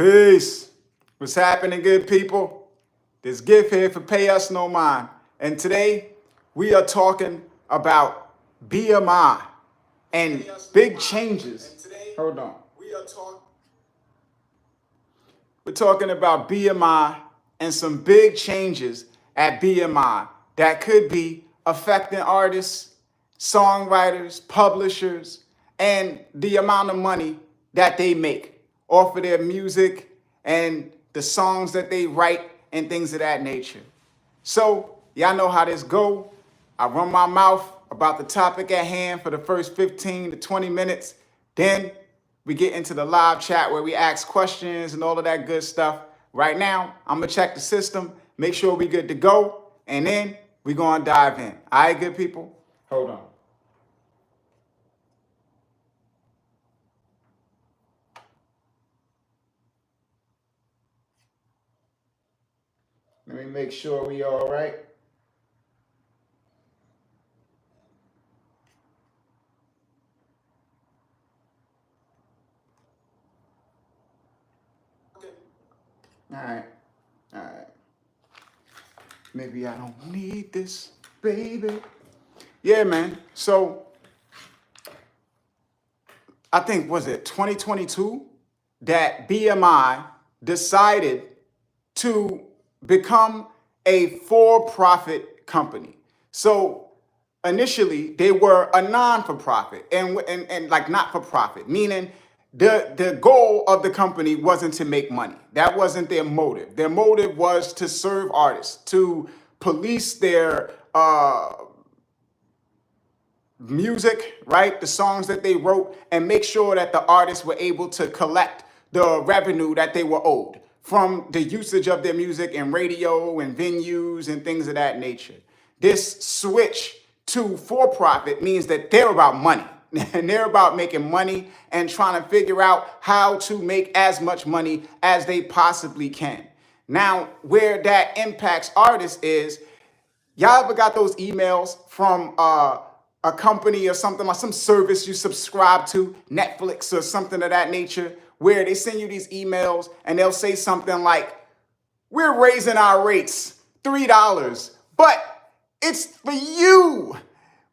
Peace. What's happening, good people? This gift here for Pay Us No Mind. And today we are talking about BMI and big changes. Hold on. We're talking about BMI and some big changes at BMI that could be affecting artists, songwriters, publishers, and the amount of money that they make off of their music and the songs that they write and things of that nature. So, y'all know how this go. I run my mouth about the topic at hand for the first 15 to 20 minutes. Then we get into the live chat where we ask questions and all of that good stuff. Right now, I'm going to check the system, make sure we good to go, and then we're going to dive in. All right, good people? Hold on. Let me make sure we all right. All right. All right. Maybe I don't need this, baby. Yeah, man. So I think, was it 2022 that BMI decided to become a for-profit company. So initially they were a non-for-profit and like not-for-profit, meaning the goal of the company wasn't to make money. That wasn't their motive. Their motive was to serve artists, to police their music, right? The songs that they wrote, and make sure that the artists were able to collect the revenue that they were owed from the usage of their music in radio and venues and things of that nature. This switch to for-profit means that they're about money and they're about making money and trying to figure out how to make as much money as they possibly can. Now, where that impacts artists is, y'all ever got those emails from a company or something, like some service you subscribe to, Netflix or something of that nature, where they send you these emails and they'll say something like, we're raising our rates $3, but it's for you.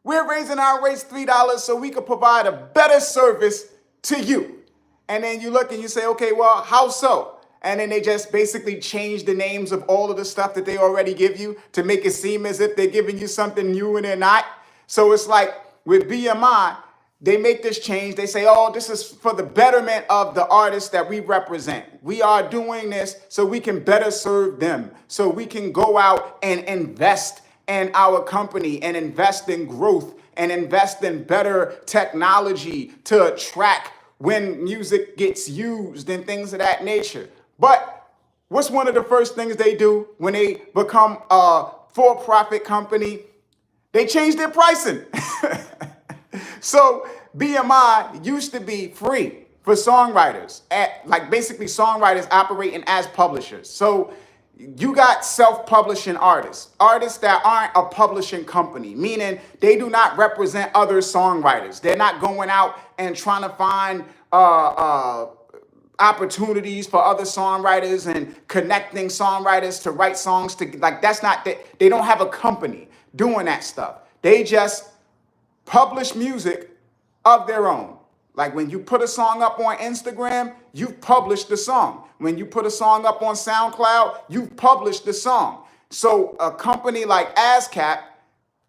We're raising our rates $3 so we could provide a better service to you. And then you look and you say, okay, well, how so? And then they just basically change the names of all of the stuff that they already give you to make it seem as if they're giving you something new and they're not. So it's like with BMI, they make this change. They say, oh, this is for the betterment of the artists that we represent. We are doing this so we can better serve them, so we can go out and invest in our company and invest in growth and invest in better technology to track when music gets used and things of that nature. But what's one of the first things they do when they become a for-profit company? They change their pricing. So BMI used to be free for songwriters, like basically songwriters operating as publishers. So you got self-publishing artists that aren't a publishing company, meaning they do not represent other songwriters. They're not going out and trying to find opportunities for other songwriters and connecting songwriters to write songs to, like, that's not, they don't have a company doing that stuff. They just publish music of their own. Like when you put a song up on Instagram, you've published the song. When you put a song up on SoundCloud, you've published the song. So a company like ASCAP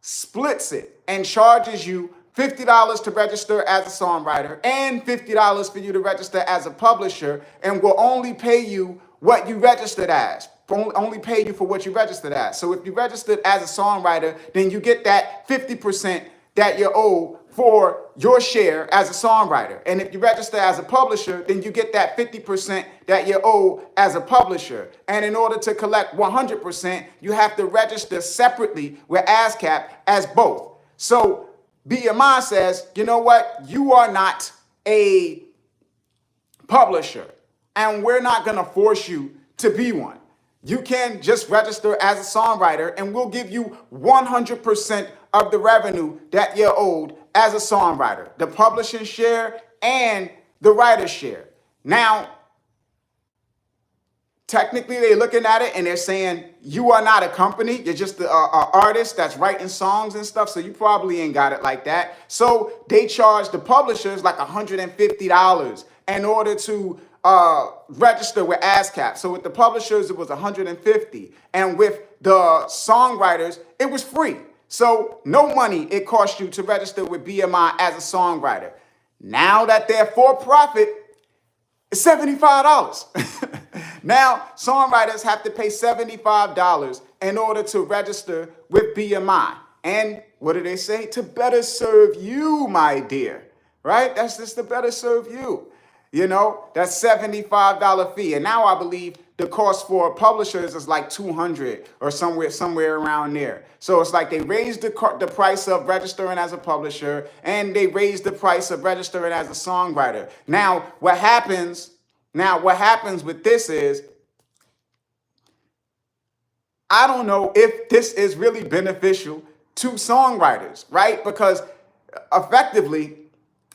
splits it and charges you $50 to register as a songwriter and $50 for you to register as a publisher, and will only pay you what you registered as. Only pay you for what you registered as. So if you registered as a songwriter, then you get that 50% that you owe for your share as a songwriter. And if you register as a publisher, then you get that 50% that you owe as a publisher. And in order to collect 100%, you have to register separately with ASCAP as both. So BMI says, you know what? You are not a publisher, and we're not going to force you to be one. You can just register as a songwriter, and we'll give you 100% of the revenue that you're owed as a songwriter, the publishing share and the writer's share. Now, technically they're looking at it and they're saying, you are not a company. You're just an artist that's writing songs and stuff. So you probably ain't got it like that. So they charge the publishers like $150 in order to register with ASCAP. So with the publishers, it was $150. And with the songwriters, it was free. So no money it cost you to register with BMI as a songwriter. Now that they're for profit, it's $75. Now, songwriters have to pay $75 in order to register with BMI. And what do they say? To better serve you, my dear. Right? That's just to better serve you. You know, that's $75 fee. And now I believe the cost for publishers is like $200 or somewhere around there. So it's like they raised the price of registering as a publisher and they raised the price of registering as a songwriter. Now, what happens with this is, I don't know if this is really beneficial to songwriters, right? Because effectively,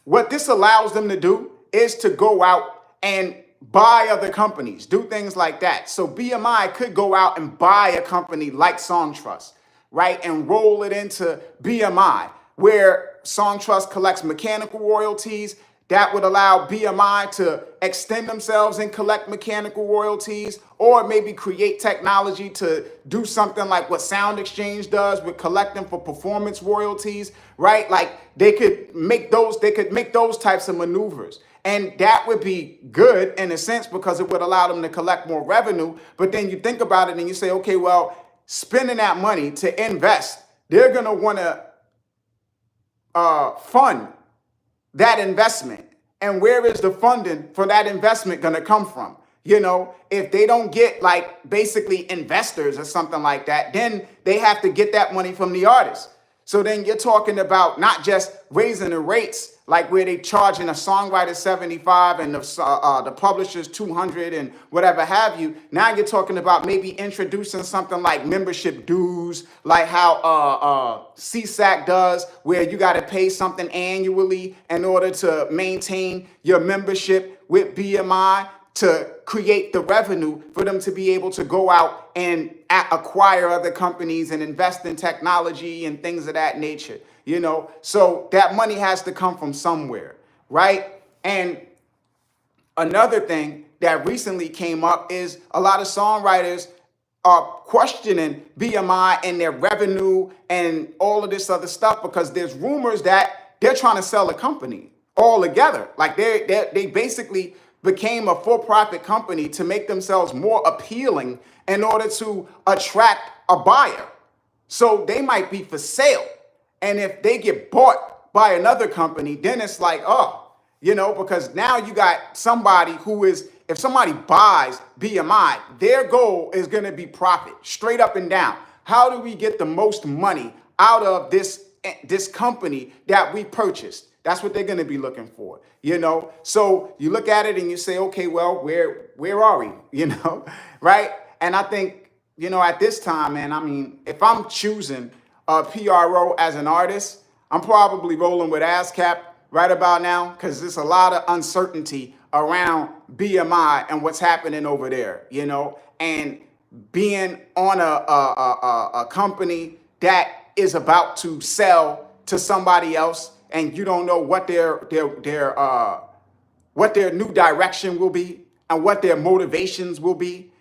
what this allows them to do is to go out and buy other companies, do things like that. So BMI could go out and buy a company like SongTrust, right? And roll it into BMI, where SongTrust collects mechanical royalties. That would allow BMI to extend themselves and collect mechanical royalties, or maybe create technology to do something like what Sound Exchange does with collecting for performance royalties, right? Like they could make those types of maneuvers. And that would be good in a sense because it would allow them to collect more revenue. But then you think about it and you say, okay, well, spending that money to invest, they're going to want to fund that investment. And where is the funding for that investment going to come from? You know, if they don't get like basically investors or something like that, then they have to get that money from the artists. So then you're talking about not just raising the rates, like where they charging a songwriter $75 and the publishers $200 and whatever have you. Now you're talking about maybe introducing something like membership dues, like how CSAC does, where you got to pay something annually in order to maintain your membership with BMI, to create the revenue for them to be able to go out and acquire other companies and invest in technology and things of that nature, you know? So that money has to come from somewhere, right? And another thing that recently came up is a lot of songwriters are questioning BMI and their revenue and all of this other stuff because there's rumors that they're trying to sell a company altogether. Like they basically became a for-profit company to make themselves more appealing in order to attract a buyer. So they might be for sale. And if they get bought by another company, then it's like, oh, you know, because now you got somebody who is, if somebody buys BMI, their goal is going to be profit, straight up and down. How do we get the most money out of this company that we purchased? That's what they're going to be looking for, you know? So you look at it and you say, okay, well, where are we, you know, right? And I think, you know, at this time, man, I mean, if I'm choosing a PRO as an artist, I'm probably rolling with ASCAP right about now because there's a lot of uncertainty around BMI and what's happening over there, you know? And being on a company that is about to sell to somebody else, and you don't know what their new direction will be and what their motivations will be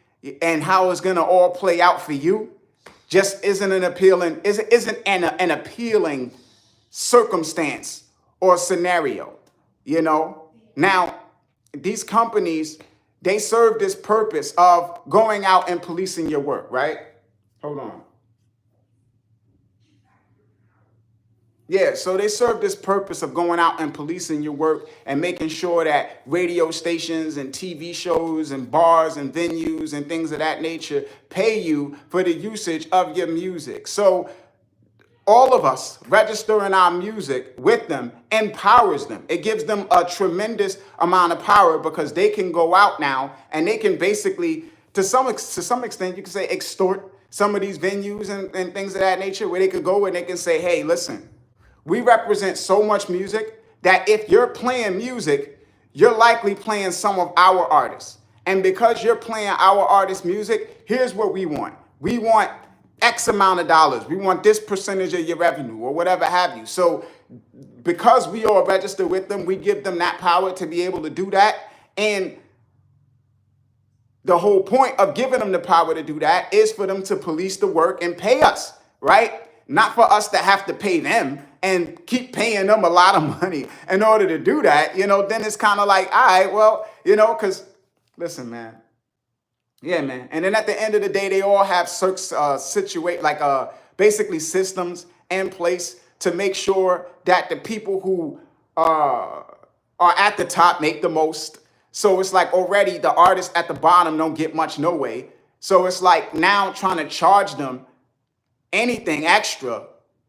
and how it's going to all play out for you, just isn't an appealing circumstance or scenario, you know? Now, these companies, they serve this purpose of going out and policing your work, right? Hold on. Yeah, so they serve this purpose of going out and policing your work and making sure that radio stations and TV shows and bars and venues and things of that nature pay you for the usage of your music. So all of us registering our music with them empowers them. It gives them a tremendous amount of power because they can go out now and they can basically, to some extent, you can say extort some of these venues and things of that nature, where they could go and they can say, hey, listen, we represent so much music that if you're playing music, you're likely playing some of our artists. And because you're playing our artist music, here's what we want. We want X amount of dollars. We want this percentage of your revenue or whatever have you. So because we are registered with them, we give them that power to be able to do that. And the whole point of giving them the power to do that is for them to police the work and pay us, right? Not for us to have to pay them and keep paying them a lot of money in order to do that. Then it's kind of like, all right, well, because listen, man. Yeah, man. And then at the end of the day, they all have basically systems in place to make sure that the people who are at the top make the most. So it's like already the artists at the bottom don't get much no way. So it's like now trying to charge them anything extra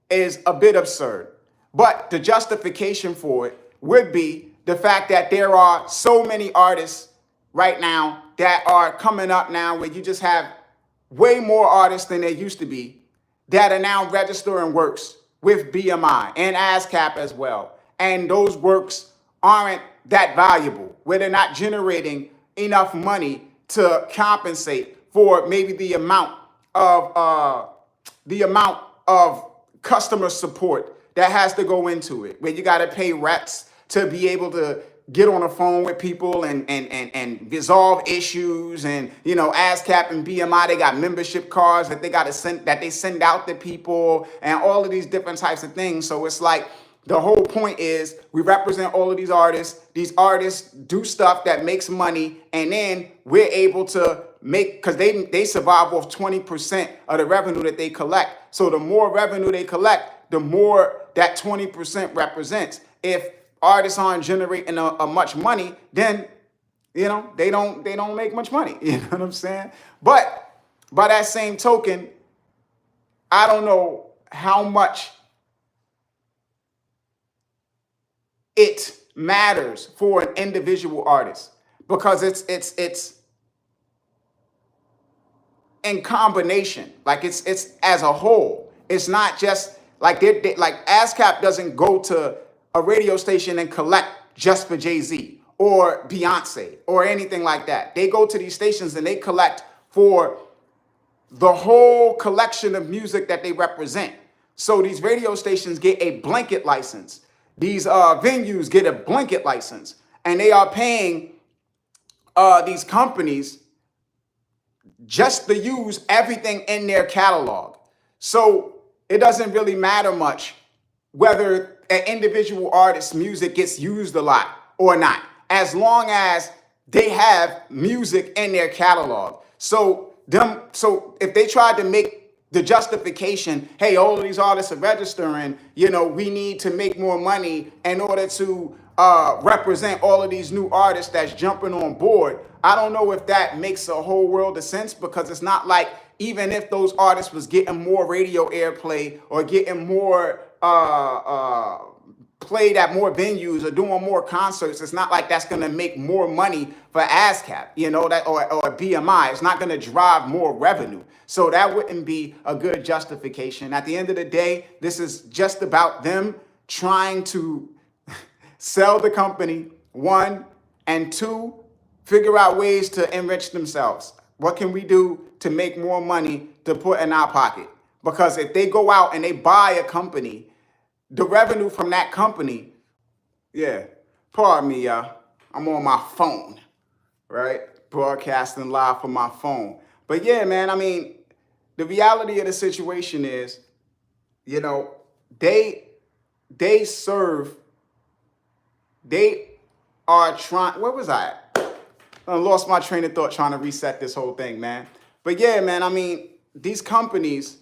is a bit absurd. But the justification for it would be the fact that there are so many artists right now that are coming up now where you just have way more artists than there used to be that are now registering works with BMI and ASCAP as well. And those works aren't that valuable, where they're not generating enough money to compensate for maybe the amount of customer support that has to go into it, where you got to pay reps to be able to get on the phone with people and resolve issues. And ASCAP and BMI, they got membership cards that they send out to people and all of these different types of things. So it's like the whole point is we represent all of these artists. These artists do stuff that makes money, and then we're able to make, because they survive off 20% of the revenue that they collect. So the more revenue they collect, the more that 20% represents. If artists aren't generating a much money, then they don't make much money. You know what I'm saying? But by that same token, I don't know how much it matters for an individual artist, because it's in combination, like it's as a whole. It's not just like like ASCAP doesn't go to a radio station and collect just for Jay-Z or Beyonce or anything like that. They go to these stations and they collect for the whole collection of music that they represent. So these radio stations get a blanket license. These venues get a blanket license, and they are paying these companies just to use everything in their catalog. So it doesn't really matter much whether an individual artist's music gets used a lot or not, as long as they have music in their catalog. So if they tried to make the justification, hey, all of these artists are registering, we need to make more money in order to represent all of these new artists that's jumping on board, I don't know if that makes a whole world of sense, because it's not like even if those artists was getting more radio airplay or getting more played at more venues or doing more concerts, it's not like that's going to make more money for ASCAP, or BMI. It's not going to drive more revenue. So that wouldn't be a good justification. At the end of the day, this is just about them trying to sell the company, one, and two, figure out ways to enrich themselves. What can we do to make more money to put in our pocket? Because if they go out and they buy a company, the revenue from that company, pardon me, y'all, I'm on my phone, right? Broadcasting live from my phone. But yeah, man, I mean, the reality of the situation is, they are trying, where was I at? I lost my train of thought trying to reset this whole thing, man. But yeah, man, I mean, these companies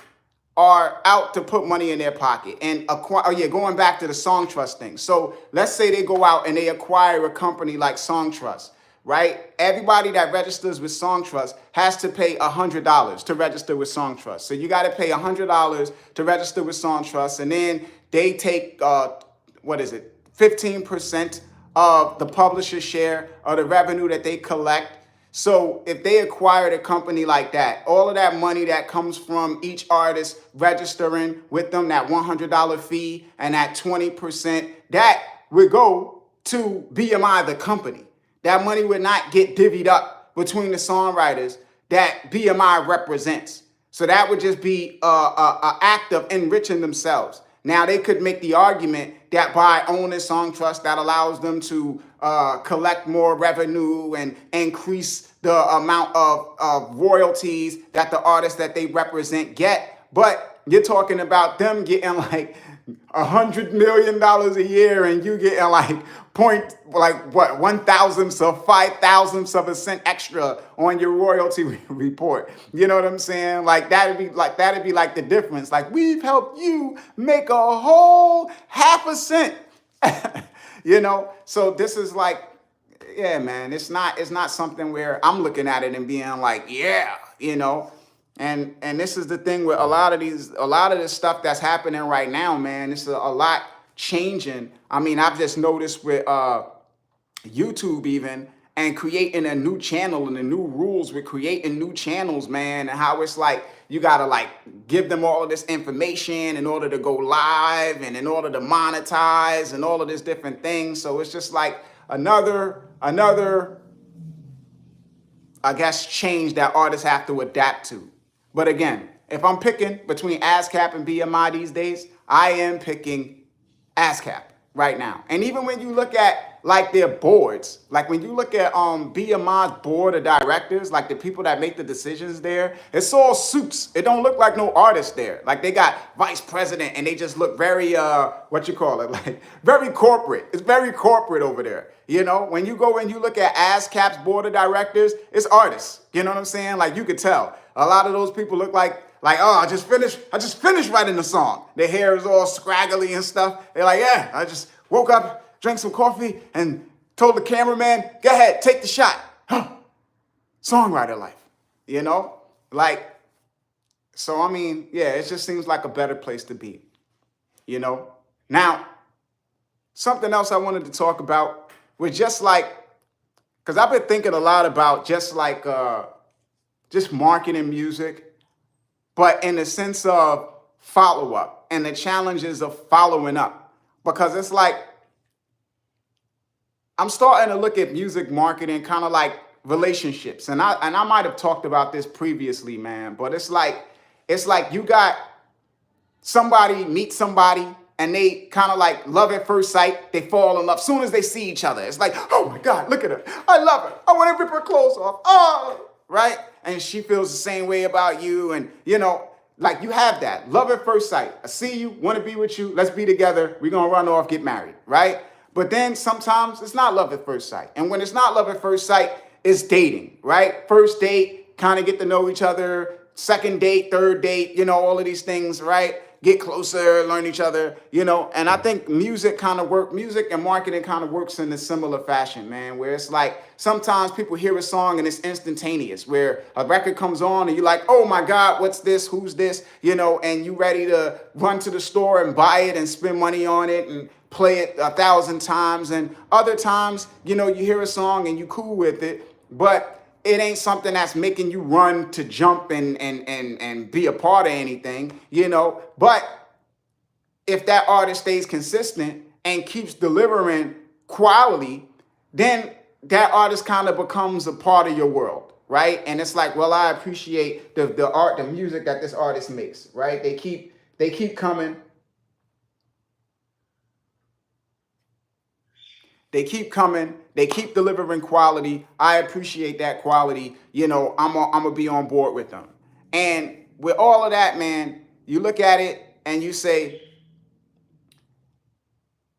are out to put money in their pocket and acquire, going back to the Song Trust thing. So let's say they go out and they acquire a company like Song Trust, right? Everybody that registers with Song Trust has to pay $100 to register with Song Trust. So you got to pay $100 to register with Song Trust, and then they take, 15% of the publisher's share of the revenue that they collect. So if they acquired a company like that, all of that money that comes from each artist registering with them, that $100 fee and that 20%, that would go to BMI, the company. That money would not get divvied up between the songwriters that BMI represents. So that would just be a act of enriching themselves. Now they could make the argument that by owning Song Trust, that allows them to collect more revenue and increase the amount of royalties that the artists that they represent get. But you're talking about them getting like $100 million a year, and you getting like what 1/1000th of 5/1000th of a cent extra on your royalty report. You know what I'm saying? Like that'd be like the difference. Like, we've helped you make a whole half a cent. You know, so this is like, yeah, man, it's not something where I'm looking at it and being like, yeah, you know. And this is the thing with a lot of this stuff that's happening right now, man. It's a lot changing. I mean, I've just noticed with YouTube even, and creating a new channel and the new rules with creating new channels, man, and how it's like you gotta like give them all of this information in order to go live and in order to monetize and all of this different things. So it's just like another I guess change that artists have to adapt to. But again, if I'm picking between ASCAP and BMI these days, I am picking ASCAP right now. And even when you look at like their boards, like when you look at BMI's board of directors, like the people that make the decisions there, it's all suits. It don't look like no artists there. Like they got vice president and they just look very like very corporate. It's very corporate over there. You know, when you go and you look at ASCAP's board of directors, it's artists. You know what I'm saying? Like you could tell. A lot of those people look like, oh, I just finished writing the song. Their hair is all scraggly and stuff. They're like, yeah, I just woke up, drank some coffee, and told the cameraman, go ahead, take the shot. Huh. Songwriter life, you know? Like, so I mean, yeah, it just seems like a better place to be, you know? Now, something else I wanted to talk about was just like, because I've been thinking a lot about just like, just marketing music, but in the sense of follow-up and the challenges of following up. Because it's like, I'm starting to look at music marketing kind of like relationships. And I might have talked about this previously, man, but it's like you got somebody meet somebody and they kind of like love at first sight. They fall in love soon as they see each other. It's like, oh my God, look at her. I love her. I want to rip her clothes off. Oh, right? And she feels the same way about you. And, you know, like you have that. Love at first sight. I see you, want to be with you. Let's be together. We're going to run off, get married, right? But then sometimes it's not love at first sight. And when it's not love at first sight, it's dating, right? First date, kind of get to know each other. Second date, third date, you know, all of these things, right? Get closer, learn each other, you know. And I think music and marketing kind of works in a similar fashion, man, where it's like sometimes people hear a song and it's instantaneous, where a record comes on and you're like, oh my God, what's this? Who's this? You know, and you ready to run to the store and buy it and spend money on it and play it 1,000 times. And other times, you know, you hear a song and you cool with it, but it ain't something that's making you run to jump and be a part of anything, you know. But if that artist stays consistent and keeps delivering quality, then that artist kind of becomes a part of your world, right? And it's like, well, I appreciate the music that this artist makes, right? They keep coming. They keep coming. They keep delivering quality. I appreciate that quality. You know, I'm gonna be on board with them. And with all of that, man, you look at it and you say,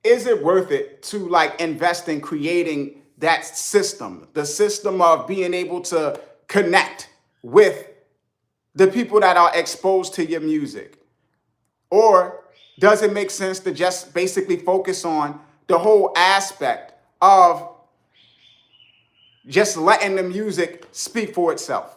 is it worth it to like invest in creating that system, the system of being able to connect with the people that are exposed to your music? Or does it make sense to just basically focus on the whole aspect of just letting the music speak for itself?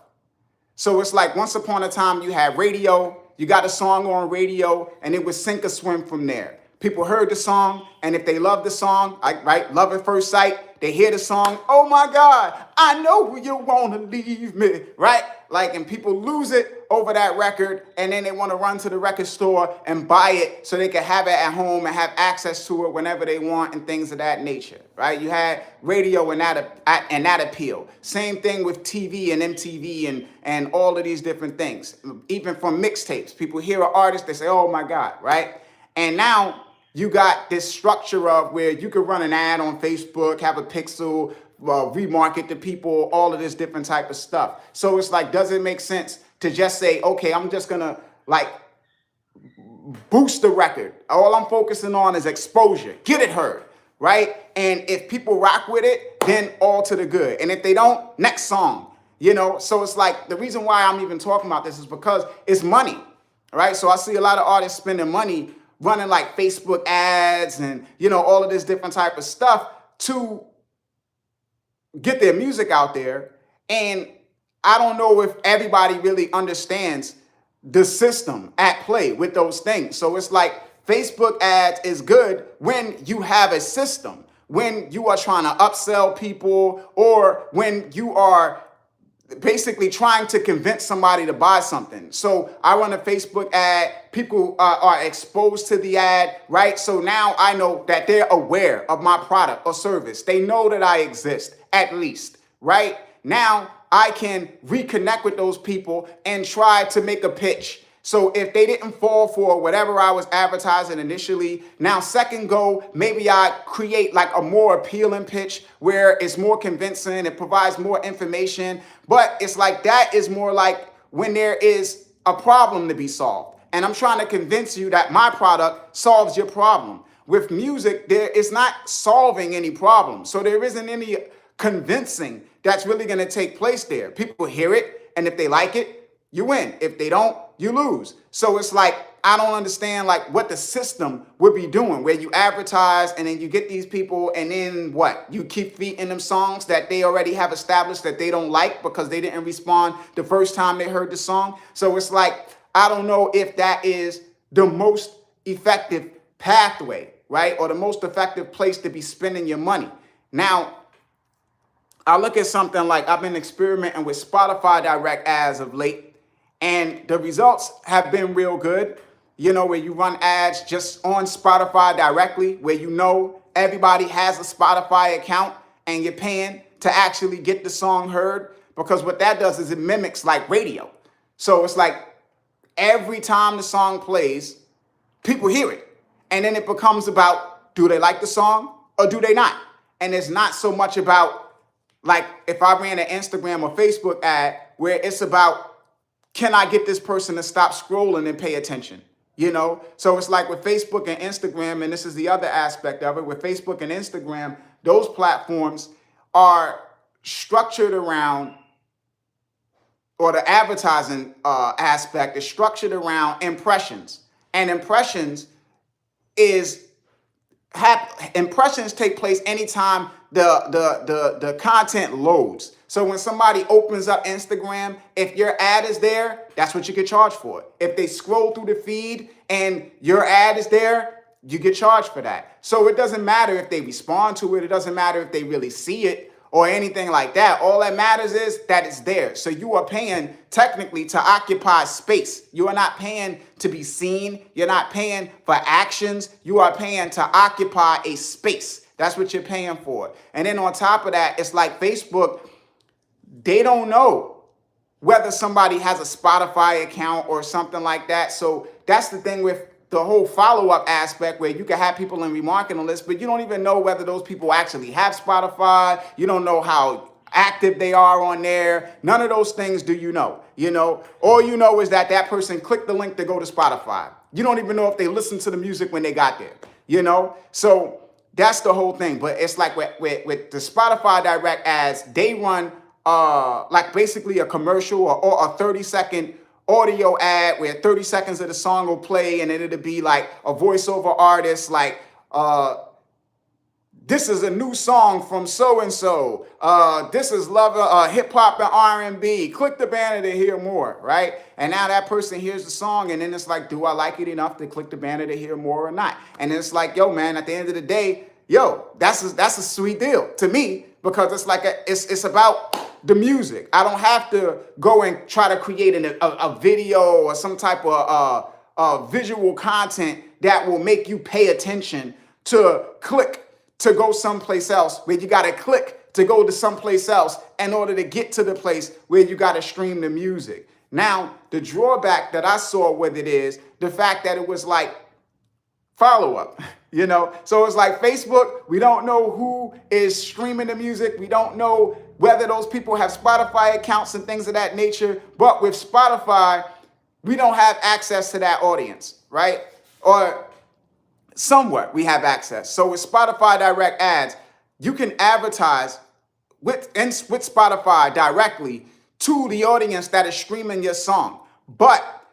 So it's like once upon a time you had radio, you got a song on radio, and it would sink or swim from there. People heard the song, and if they loved the song, right, love at first sight, they hear the song, oh my God, I know you want to leave me, right? Like, and people lose it over that record, and then they want to run to the record store and buy it so they can have it at home and have access to it whenever they want and things of that nature, right? You had radio and that appeal. Same thing with TV and MTV and all of these different things. Even from mixtapes, people hear an artist, they say, oh my God, right? And now you got this structure of where you could run an ad on Facebook, have a pixel, remarket to people, all of this different type of stuff. So it's like, does it make sense to just say, okay, I'm just gonna like boost the record. All I'm focusing on is exposure, get it heard, right? And if people rock with it, then all to the good. And if they don't, next song, you know? So it's like, the reason why I'm even talking about this is because it's money, right? So I see a lot of artists spending money running like Facebook ads and, you know, all of this different type of stuff to get their music out there. And I don't know if everybody really understands the system at play with those things. So it's like Facebook ads is good when you have a system, when you are trying to upsell people, or when you are basically trying to convince somebody to buy something. So I run a Facebook ad, people are exposed to the ad, right? So now I know that they're aware of my product or service. They know that I exist, at least, right? Now I can reconnect with those people and try to make a pitch. So if they didn't fall for whatever I was advertising initially, now second go, maybe I create like a more appealing pitch where it's more convincing, it provides more information. But it's like, that is more like when there is a problem to be solved. And I'm trying to convince you that my product solves your problem. With music, there is not solving any problem. So there isn't any convincing that's really going to take place there. People hear it, and if they like it, you win. If they don't, you lose. So it's like, I don't understand like what the system would be doing, where you advertise and then you get these people, and then what? You keep feeding them songs that they already have established that they don't like because they didn't respond the first time they heard the song. So it's like, I don't know if that is the most effective pathway, right? Or the most effective place to be spending your money. Now, I look at something like, I've been experimenting with Spotify Direct as of late, and the results have been real good. You know, where you run ads just on Spotify directly, where you know everybody has a Spotify account and you're paying to actually get the song heard, because what that does is it mimics like radio. So it's like every time the song plays, people hear it. And then it becomes about, do they like the song or do they not? And it's not so much about, like if I ran an Instagram or Facebook ad where it's about, can I get this person to stop scrolling and pay attention? You know, so it's like with Facebook and Instagram, and this is the other aspect of it, with Facebook and Instagram, those platforms are structured around, or the advertising aspect is structured around impressions. And impressions take place anytime the content loads. So when somebody opens up Instagram, if your ad is there, that's what you get charged for. If they scroll through the feed and your ad is there, you get charged for that. So it doesn't matter if they respond to it. It doesn't matter if they really see it or anything like that. All that matters is that it's there. So you are paying technically to occupy space. You are not paying to be seen. You're not paying for actions. You are paying to occupy a space. That's what you're paying for. And then on top of that, it's like Facebook, they don't know whether somebody has a Spotify account or something like that. So that's the thing with the whole follow-up aspect, where you can have people in remarketing lists, but you don't even know whether those people actually have Spotify. You don't know how active they are on there. None of those things do you know. You know, all you know is that that person clicked the link to go to Spotify. You don't even know if they listened to the music when they got there, you know? So that's the whole thing. But it's like with the Spotify Direct ads, they run like basically a commercial or a 30-second audio ad where 30 seconds of the song will play, and then it'll be like a voiceover artist like, this is a new song from so-and-so. This is love, hip hop and R&B. Click the banner to hear more, right? And now that person hears the song, and then it's like, do I like it enough to click the banner to hear more or not? And it's like, yo, man, at the end of the day, yo, that's a sweet deal to me, because it's like it's about the music. I don't have to go and try to create a video or some type of visual content that will make you pay attention to click to go someplace else, where you got to click to go to someplace else in order to get to the place where you got to stream the music. Now, the drawback that I saw with it is the fact that it was like follow up, So it's like Facebook, we don't know who is streaming the music. We don't know whether those people have Spotify accounts and things of that nature. But with Spotify, we don't have access to that audience, right? Or somewhat we have access. So with Spotify direct ads, you can advertise with Spotify directly to the audience that is streaming your song, but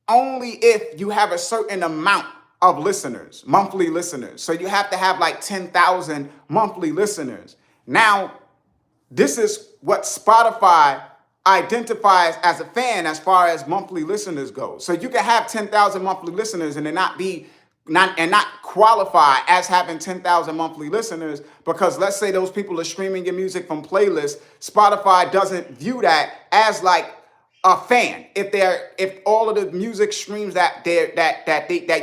only if you have a certain amount of listeners, monthly listeners. So you have to have like 10,000 monthly listeners. Now, this is what Spotify identifies as a fan as far as monthly listeners go. So you can have 10,000 monthly listeners and not qualify as having 10,000 monthly listeners, because let's say those people are streaming your music from playlists. Spotify doesn't view that as like a fan. If all of the music streams that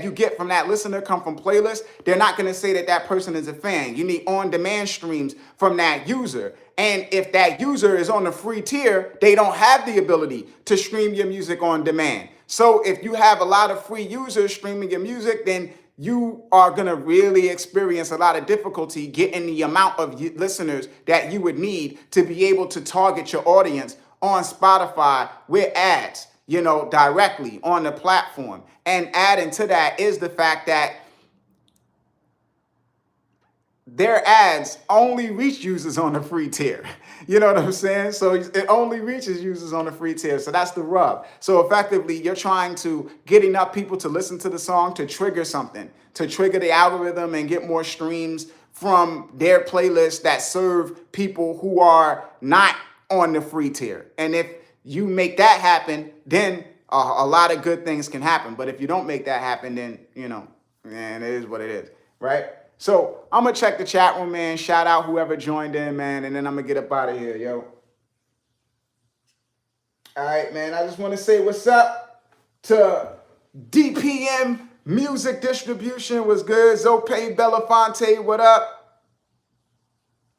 you get from that listener come from playlists, they're not going to say that person is a fan. You need on-demand streams from that user. And if that user is on the free tier, they don't have the ability to stream your music on demand. So if you have a lot of free users streaming your music, then you are going to really experience a lot of difficulty getting the amount of listeners that you would need to be able to target your audience on Spotify with ads, directly on the platform. And adding to that is the fact that their ads only reach users on the free tier. You know what I'm saying? So it only reaches users on the free tier. So that's the rub. So effectively, you're trying to get enough people to listen to the song to trigger something, to trigger the algorithm and get more streams from their playlists that serve people who are not on the free tier. And if you make that happen, then a lot of good things can happen. But if you don't make that happen, then, man, it is what it is, right? So I'm going to check the chat room, man. Shout out whoever joined in, man. And then I'm going to get up out of here, yo. All right, man. I just want to say what's up to DPM Music Distribution. Was good. Zope Belafonte, what up?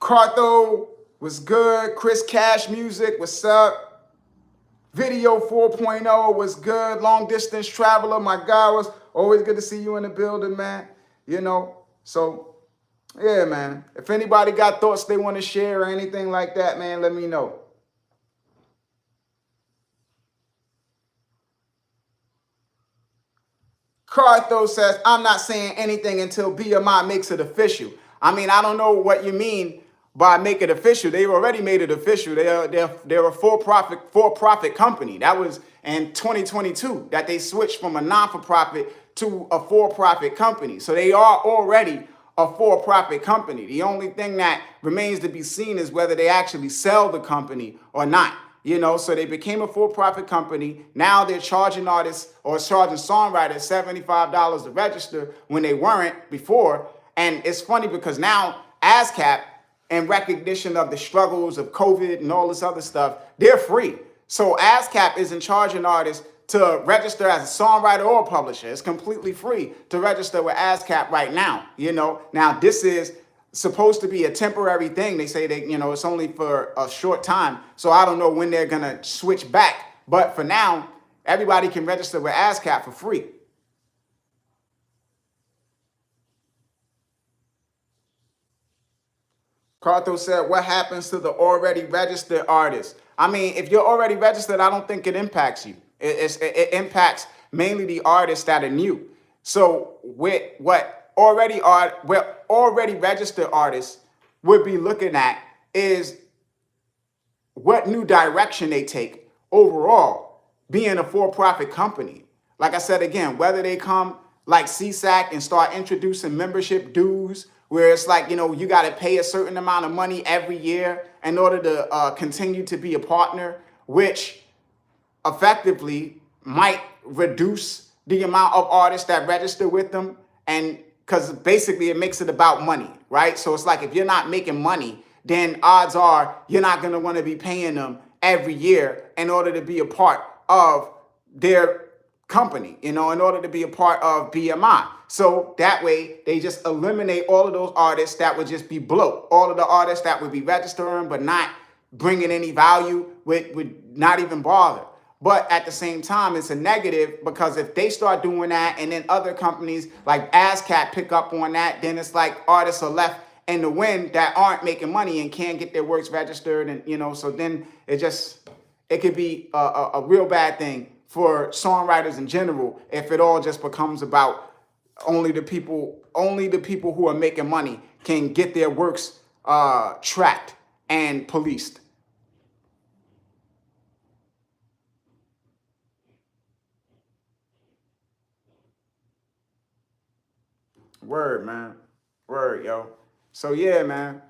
Cartho was good. Chris Cash Music, what's up? Video 4.0 was good. Long Distance Traveler, my guy, was always good to see you in the building, man. So, yeah, man. If anybody got thoughts they want to share or anything like that, man, let me know. Cartho says, I'm not saying anything until BMI makes it official. I mean, I don't know what you mean by make it official. They've already made it official. They're a for-profit company. That was in 2022 that they switched from a non-for-profit to a for-profit company. So they are already a for-profit company. The only thing that remains to be seen is whether they actually sell the company or not. So they became a for-profit company. Now they're charging artists or charging songwriters $75 to register when they weren't before. And it's funny because now ASCAP, in recognition of the struggles of COVID and all this other stuff, they're free. So ASCAP isn't charging artists to register as a songwriter or a publisher. It's completely free to register with ASCAP right now. Now this is supposed to be a temporary thing. They say it's only for a short time. So I don't know when they're going to switch back. But for now, everybody can register with ASCAP for free. Cartho said, what happens to the already registered artists? I mean, if you're already registered, I don't think it impacts you. It impacts mainly the artists that are new. So with what already registered artists would be looking at is what new direction they take overall, being a for-profit company. Like I said again, whether they come like CSAC and start introducing membership dues, where it's like, you got to pay a certain amount of money every year in order to continue to be a partner, which effectively might reduce the amount of artists that register with them and because basically it makes it about money, right? So it's like if you're not making money, then odds are you're not going to want to be paying them every year in order to be a part of their company, in order to be a part of BMI. So that way they just eliminate all of those artists that would just be bloat. All of the artists that would be registering but not bringing any value would not even bother. But at the same time, it's a negative because if they start doing that and then other companies like ASCAP pick up on that, then it's like artists are left in the wind that aren't making money and can't get their works registered. And, so then it could be a real bad thing for songwriters in general if it all just becomes about only the people who are making money can get their works tracked and policed. Word, man. Word, yo. So yeah, man,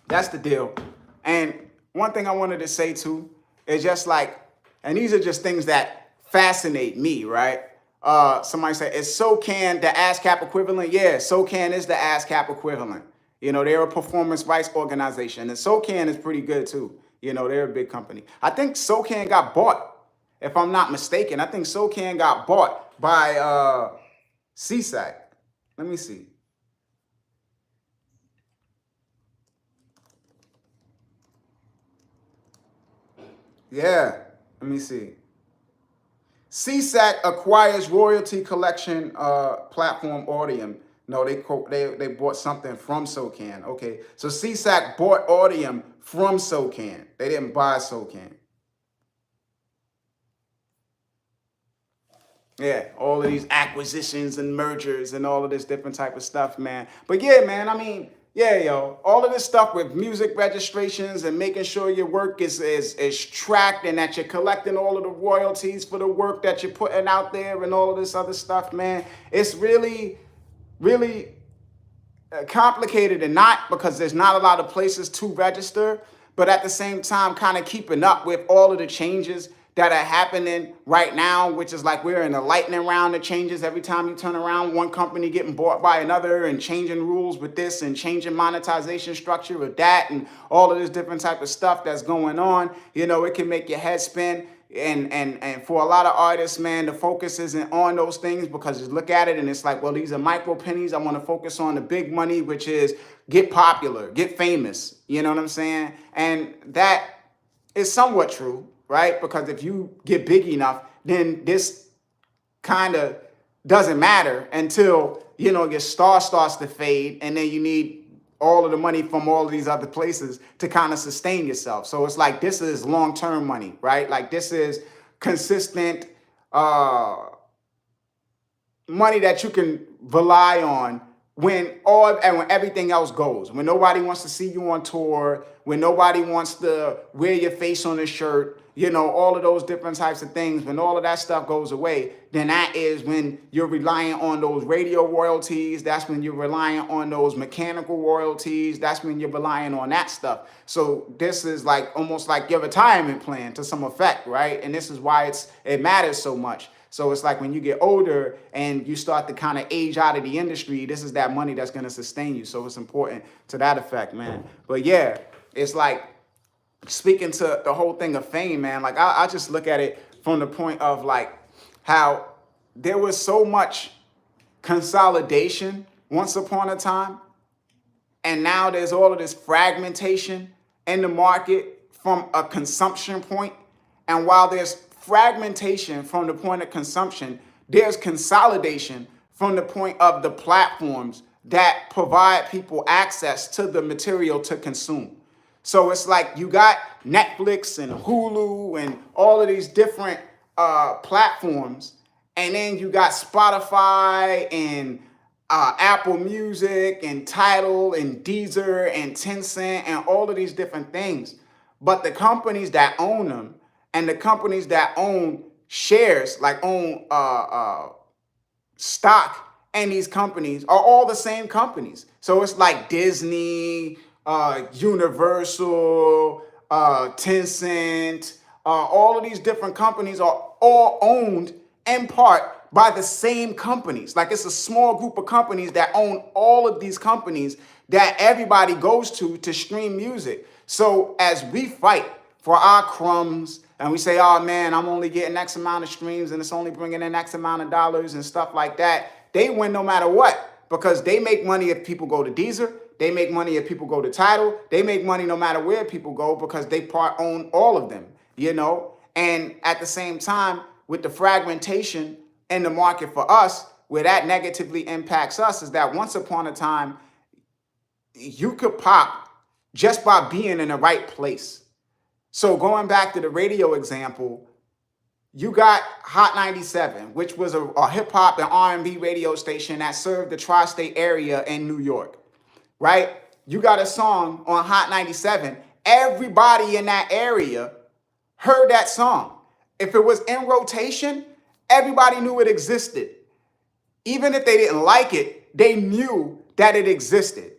that's the deal. And one thing I wanted to say too is just like, and these are just things that fascinate me, right? Somebody said, is SOCAN the ASCAP equivalent? Yeah, SOCAN is the ASCAP equivalent. They're a performance rights organization. And SOCAN is pretty good too. They're a big company. I think SOCAN got bought, if I'm not mistaken. I think SOCAN got bought by CSAC. Let me see. Yeah, let me see. CSAC acquires royalty collection platform Audium. No, they bought something from SOCAN. Okay, so CSAC bought Audium from SOCAN. They didn't buy SOCAN. Yeah, all of these acquisitions and mergers and all of this different type of stuff, man. But yeah, man, I mean, yeah, yo, all of this stuff with music registrations and making sure your work is tracked and that you're collecting all of the royalties for the work that you're putting out there and all of this other stuff, man. It's really, really complicated and not because there's not a lot of places to register, but at the same time, kind of keeping up with all of the changes that are happening right now, which is like we're in a lightning round of changes. Every time you turn around, one company getting bought by another and changing rules with this and changing monetization structure with that and all of this different type of stuff that's going on. It can make your head spin. And for a lot of artists, man, the focus isn't on those things because you look at it and it's like, well, these are micro pennies. I want to focus on the big money, which is get popular, get famous. You know what I'm saying? And that is somewhat true, right? Because if you get big enough, then this kind of doesn't matter until, your star starts to fade and then you need all of the money from all of these other places to kind of sustain yourself. So it's like, this is long-term money, right? Like this is consistent money that you can rely on when everything else goes, when nobody wants to see you on tour, when nobody wants to wear your face on a shirt, all of those different types of things, when all of that stuff goes away, then that is when you're relying on those radio royalties. That's when you're relying on those mechanical royalties. That's when you're relying on that stuff. So this is like almost like your retirement plan to some effect, right? And this is why it matters so much. So it's like when you get older and you start to kind of age out of the industry, this is that money that's going to sustain you. So it's important to that effect, man. But yeah, it's like speaking to the whole thing of fame, man, like I just look at it from the point of like how there was so much consolidation once upon a time. And now there's all of this fragmentation in the market from a consumption point. And while there's fragmentation from the point of consumption, there's consolidation from the point of the platforms that provide people access to the material to consume. So it's like you got Netflix and Hulu and all of these different platforms, and then you got Spotify and Apple Music and Tidal and Deezer and Tencent and all of these different things. But the companies that own them and the companies that own shares, like own stock in these companies, are all the same companies. So it's like Disney, Universal, Tencent, all of these different companies are all owned in part by the same companies. Like it's a small group of companies that own all of these companies that everybody goes to stream music. So as we fight for our crumbs and we say, oh man, I'm only getting X amount of streams and it's only bringing in X amount of dollars and stuff like that, they win no matter what, because they make money if people go to Deezer. They make money if people go to Tidal. They make money no matter where people go because they part own all of them, And at the same time, with the fragmentation in the market for us, where that negatively impacts us is that once upon a time, you could pop just by being in the right place. So going back to the radio example, you got Hot 97, which was a hip hop and R&B radio station that served the tri-state area in New York, right? You got a song on Hot 97. Everybody in that area heard that song. If it was in rotation, everybody knew it existed. Even if they didn't like it, they knew that it existed.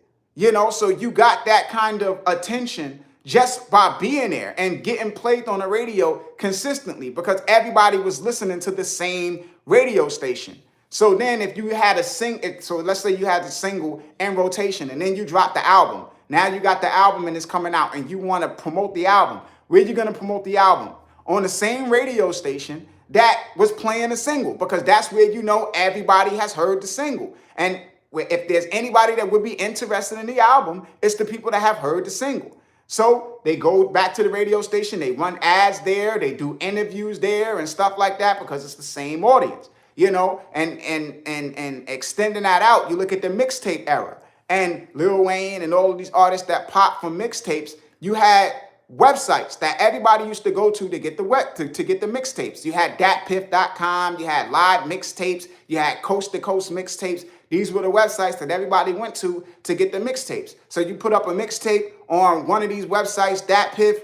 So you got that kind of attention just by being there and getting played on the radio consistently because everybody was listening to the same radio station. So then if you had so let's say you had the single in rotation and then you drop the album. Now you got the album and it's coming out and you want to promote the album. Where are you going to promote the album? On the same radio station that was playing the single, because that's where everybody has heard the single. And if there's anybody that would be interested in the album, it's the people that have heard the single. So they go back to the radio station, they run ads there, they do interviews there and stuff like that because it's the same audience, and extending that out, you look at the mixtape era and Lil Wayne and all of these artists that pop from mixtapes, you had websites that everybody used to go to get the to get the mixtapes. You had datpiff.com, you had live mixtapes, you had coast to coast mixtapes. These were the websites that everybody went to get the mixtapes. So you put up a mixtape on one of these websites, DatPiff.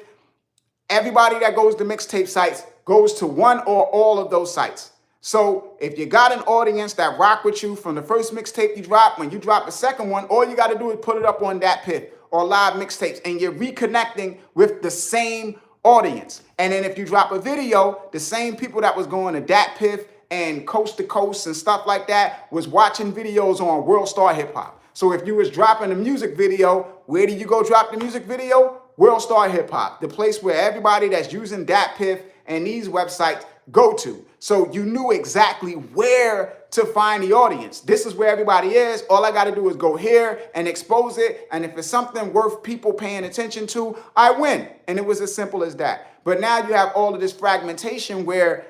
Everybody that goes to mixtape sites goes to one or all of those sites. So if you got an audience that rock with you from the first mixtape you drop, when you drop a second one, all you got to do is put it up on DatPiff or live mixtapes, and you're reconnecting with the same audience. And then if you drop a video, the same people that was going to DatPiff and coast to coast and stuff like that was watching videos on World Star Hip Hop. So if you was dropping a music video, where do you go drop the music video? World Star Hip Hop, the place where everybody that's using DatPiff and these websites go to. So you knew exactly where to find the audience. This is where everybody is. All I got to do is go here and expose it. And if it's something worth people paying attention to, I win. And it was as simple as that. But now you have all of this fragmentation where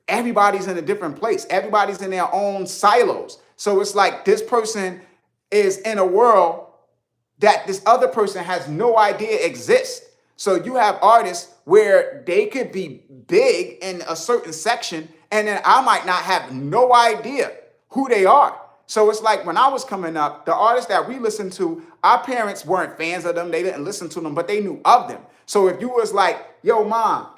everybody's in a different place. Everybody's in their own silos. So it's like this person is in a world that this other person has no idea exists. So you have artists where they could be big in a certain section, and then I might not have no idea who they are. So it's like when I was coming up, the artists that we listened to, our parents weren't fans of them. They didn't listen to them, but they knew of them. So if you was like, yo, mom,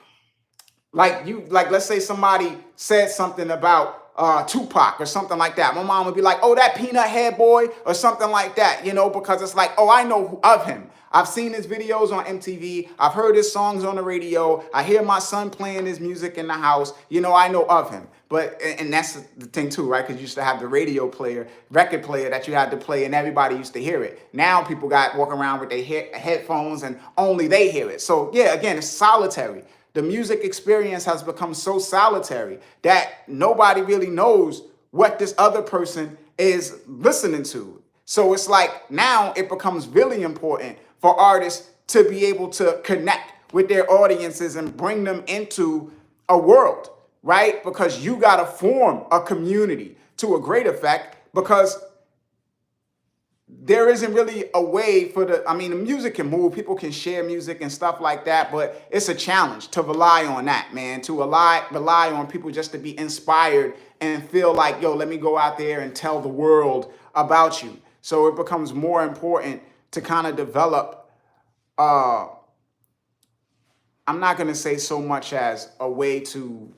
let's say somebody said something about Tupac or something like that. My mom would be like, oh, that peanut head boy or something like that, because it's like, oh, I know of him. I've seen his videos on MTV. I've heard his songs on the radio. I hear my son playing his music in the house. I know of him. But, and that's the thing too, right? Because you used to have the record player that you had to play and everybody used to hear it. Now people walk around with their headphones and only they hear it. So yeah, again, it's solitary. The music experience has become so solitary that nobody really knows what this other person is listening to. So it's like now it becomes really important for artists to be able to connect with their audiences and bring them into a world, right? Because you got to form a community to a great effect, because there isn't really a way for the music can move, people can share music and stuff like that, but it's a challenge to rely on that, man, to rely on people just to be inspired and feel like, yo, let me go out there and tell the world about you. So it becomes more important to kind of develop, I'm not going to say so much as a way to,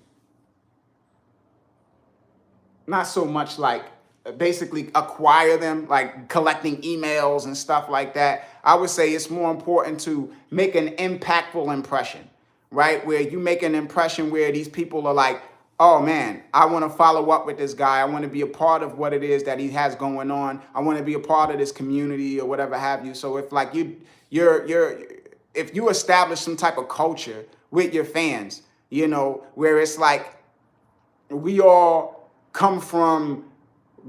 not so much like basically acquire them, like collecting emails and stuff like that. I would say it's more important to make an impactful impression, right? Where you make an impression where these people are like, oh man, I want to follow up with this guy. I want to be a part of what it is that he has going on. I want to be a part of this community or whatever have you. So if like if you establish some type of culture with your fans, you know, where it's like we all come from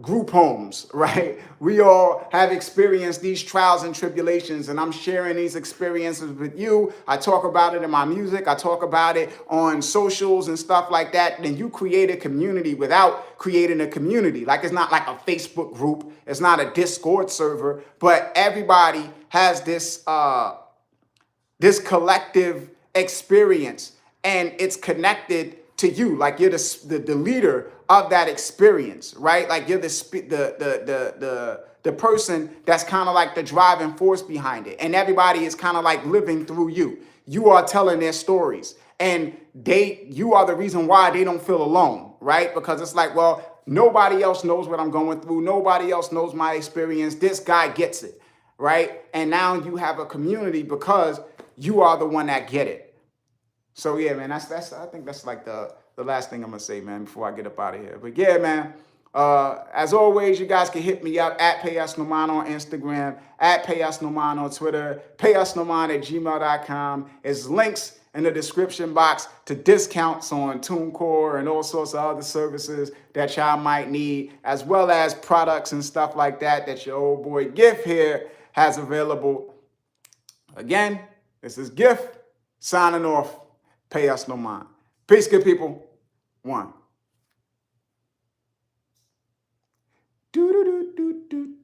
group homes, right? We all have experienced these trials and tribulations, and I'm sharing these experiences with you. I talk about it in my music. I talk about it on socials and stuff like that. Then you create a community without creating a community. Like it's not like a Facebook group. It's not a Discord server, but everybody has this collective experience, and it's connected to you. Like you're the leader of that experience, right? Like you're the person that's kind of like the driving force behind it, and everybody is kind of like living through you. You are telling their stories, and you are the reason why they don't feel alone, right? Because it's like, well, nobody else knows what I'm going through. Nobody else knows my experience. This guy gets it, right? And now you have a community because you are the one that get it. So yeah, man, that's I think that's like the last thing I'm gonna say, man, before I get up out of here. But yeah, man, as always, you guys can hit me up at PayUsNoman on Instagram, at PayUsNoman on Twitter, PayUsNoman@gmail.com. There's links in the description box to discounts on TuneCore and all sorts of other services that y'all might need, as well as products and stuff like that that your old boy Gift here has available. Again, this is Gift signing off. Pay us no mind. Peace, good people. One. Do do do do do.